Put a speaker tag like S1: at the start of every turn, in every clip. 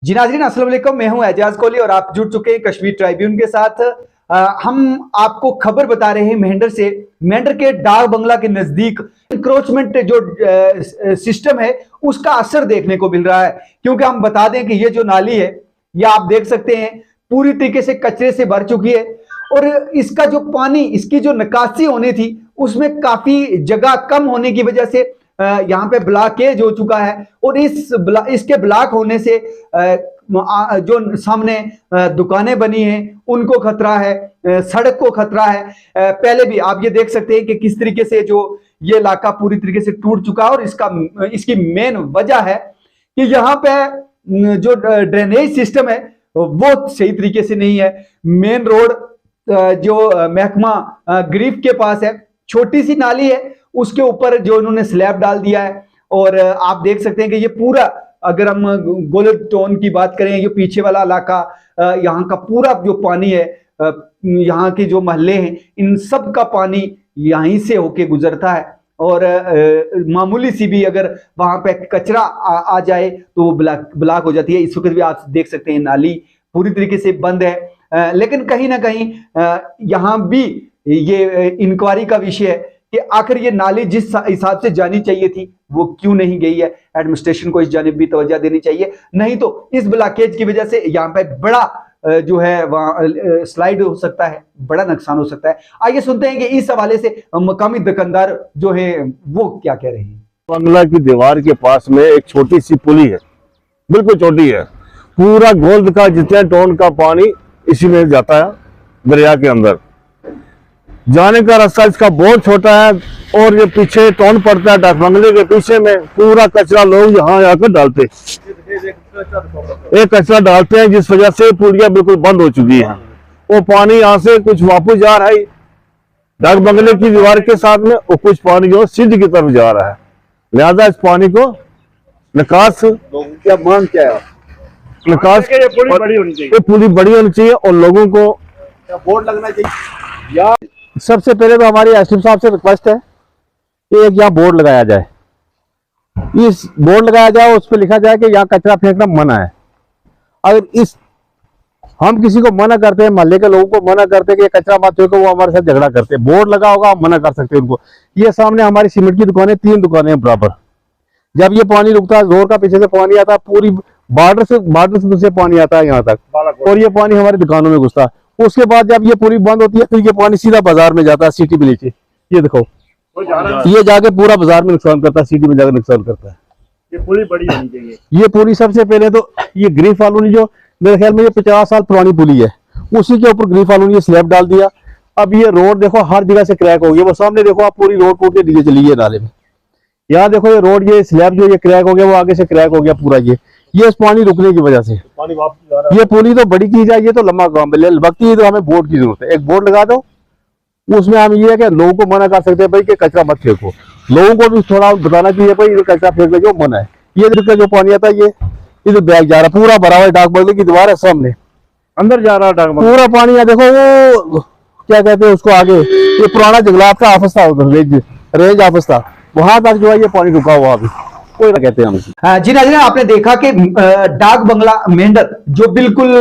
S1: जी नाज़रीन अस्सलाम वालेकुम, मैं हूं एजाज कोहली और आप जुड़ चुके हैं कश्मीर ट्राइब्यून के साथ। हम आपको खबर बता रहे हैं मेंढर से। मेंढर के डाक बंगला के नजदीक इंक्रोचमेंट जो सिस्टम है उसका असर देखने को मिल रहा है, क्योंकि हम बता दें कि ये जो नाली है ये आप देख सकते हैं पूरी तरीके से कचरे से भर चुकी है और इसका जो पानी, इसकी जो निकासी होनी थी उसमें काफी जगह कम होने की वजह से यहाँ पे ब्लॉकेज हो चुका है और इसके ब्लॉक होने से जो सामने दुकानें बनी हैं उनको खतरा है, सड़क को खतरा है। पहले भी आप ये देख सकते हैं कि किस तरीके से जो ये इलाका पूरी तरीके से टूट चुका है और इसकी मेन वजह है कि यहाँ पे जो ड्रेनेज सिस्टम है वो सही तरीके से नहीं है। मेन रोड जो महकमा ग्रीफ के पास है, छोटी सी नाली है, उसके ऊपर जो इन्होंने स्लैब डाल दिया है और आप देख सकते हैं कि ये पूरा, अगर हम गोल्ड टाउन की बात करें, ये पीछे वाला इलाका, यहाँ का पूरा जो पानी है, यहाँ के जो मोहल्ले हैं, इन सब का पानी यहीं से होके गुजरता है और मामूली सी भी अगर वहां पे कचरा आ जाए तो वो ब्लॉक हो जाती है। इस वक्त भी आप देख सकते हैं नाली पूरी तरीके से बंद है, लेकिन कहीं ना कहीं यहाँ भी ये इंक्वायरी का विषय है कि आखिर ये नाली जिस हिसाब से जानी चाहिए थी वो क्यों नहीं गई है। एडमिनिस्ट्रेशन को इस जानिब भी तवज्जो देनी चाहिए, नहीं तो इस ब्लॉकेज की वजह से यहाँ पे बड़ा जो है वहाँ स्लाइड हो सकता है, बड़ा नुकसान हो सकता है। आइए सुनते हैं कि इस हवाले से मकामी दुकानदार जो है वो क्या कह रहे हैं।
S2: बंगला की दीवार के पास में एक छोटी सी पुली है, बिल्कुल छोटी है। पूरा गोल्ड का जितने टोन का पानी इसी में जाता है दरिया के अंदर। जाने का रास्ता इसका बहुत छोटा है और ये पीछे टोन पड़ता है डाक बंगले के पीछे में। पूरा कचरा लोग यहाँ आकर डालते, एक कचरा डालते हैं, जिस वजह से पुलिया बिल्कुल बंद हो चुकी है। वो पानी यहाँ से कुछ वापस जा रहा है डाक बंगले की दीवार के साथ में और कुछ पानी जो सिद्ध की तरफ जा रहा है। लिहाजा इस पानी को निकास, क्या मांग क्या है, निकास पुली बड़ी होनी चाहिए और लोगों को बोर्ड लगना चाहिए। या सबसे पहले तो हमारी एसडीएम साहब से रिक्वेस्ट है कि एक यहाँ बोर्ड लगाया जाए, इस बोर्ड लगाया जाए, उस पर लिखा जाए कि यहाँ कचरा फेंकना मना है। अगर हम किसी को मना करते हैं, मोहल्ले के लोगों को मना करते हैं कि कचरा मत फेंको, वो हमारे साथ झगड़ा करते हैं। बोर्ड लगा होगा, हम मना कर सकते हैं उनको। ये सामने हमारी सीमेंट की दुकानें, 3 दुकानें हैं बराबर। जब ये पानी रुकता है, जोर का पीछे से पानी आता है, पूरी बॉर्डर से पानी आता है यहाँ तक और ये पानी हमारी दुकानों में घुसता है। उसके बाद जब ये पूरी बंद होती है फिर ये पानी सीधा बाजार में जाता है, सिटी में नीचे। ये देखो, ये जाके पूरा बाजार में नुकसान करता है, सिटी में जाकर नुकसान करता है।
S3: ये पुली बड़ी होनी चाहिए।
S2: ये पुली सबसे पहले तो ये ग्रीफ वालों ने, जो मेरे ख्याल में ये 50 साल पुरानी पुली है, उसी के ऊपर ग्रीफ वालों ने स्लैब डाल दिया। अब ये रोड देखो हर जगह से क्रैक हो गया। वो सामने देखो आप, पूरी रोड टूट के नीचे चली है नाले में। यहाँ देखो ये रोड, ये स्लैब जो ये क्रैक हो गया, वो आगे से क्रैक हो गया पूरा। ये इस पानी रुकने की वजह से
S3: पानी वापस जा रहा है।
S2: ये पुली तो बड़ी की जाए, ये तो लंबा काम है, वक्ती तो हमें बोर्ड की जरूरत है। एक बोर्ड लगा दो, उसमें हम ये है कि लोगों को मना कर सकते हैं भाई कि कचरा मत फेंको। लोगों को भी थोड़ा बताना चाहिए भाई ये कचरा फेंकने जो मना है। ये देखो जो पानी आता है ये इधर बैग जा रहा है, पूरा भरा हुआ डाक बंगले की दीवार है सामने, अंदर जा रहा है डाक बंगला पूरा पानी है। देखो वो क्या कहते हैं उसको, आगे ये पुराना जंगलात का ऑफिस था, उधर रेंज ऑफिस था, वहां तक जो है ये पानी रुका हुआ अभी कोई ना कहते हैं हम।
S1: जी नाज़रीन, आपने देखा कि डाक बंगला मेंढर जो बिल्कुल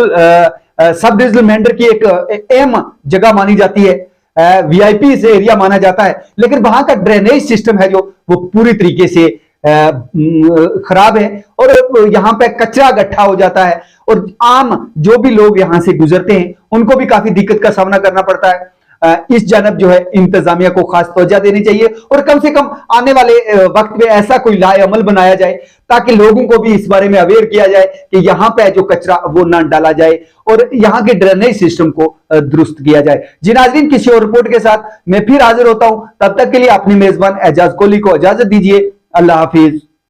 S1: सब डिविजनल मेंढर की एक अहम जगह मानी जाती है, वीआईपी एरिया माना जाता है, लेकिन वहां का ड्रेनेज सिस्टम है जो वो पूरी तरीके से खराब है और यहाँ पे कचरा इकट्ठा हो जाता है और आम जो भी लोग यहाँ से गुजरते हैं उनको भी काफी दिक्कत का सामना करना पड़ता है। इस जानब जो है इंतजामिया को खास तवज्जो देनी चाहिए और कम से कम आने वाले वक्त में ऐसा कोई लाएअमल बनाया जाए ताकि लोगों को भी इस बारे में अवेयर किया जाए कि यहाँ पे जो कचरा वो ना डाला जाए और यहाँ के ड्रेनेज सिस्टम को दुरुस्त किया जाए। जी नाज़रीन, किसी और रिपोर्ट के साथ मैं फिर हाजिर होता हूं, तब तक के लिए अपनी मेजबान एजाज कोहली को इजाजत दीजिए। अल्लाह हाफिज।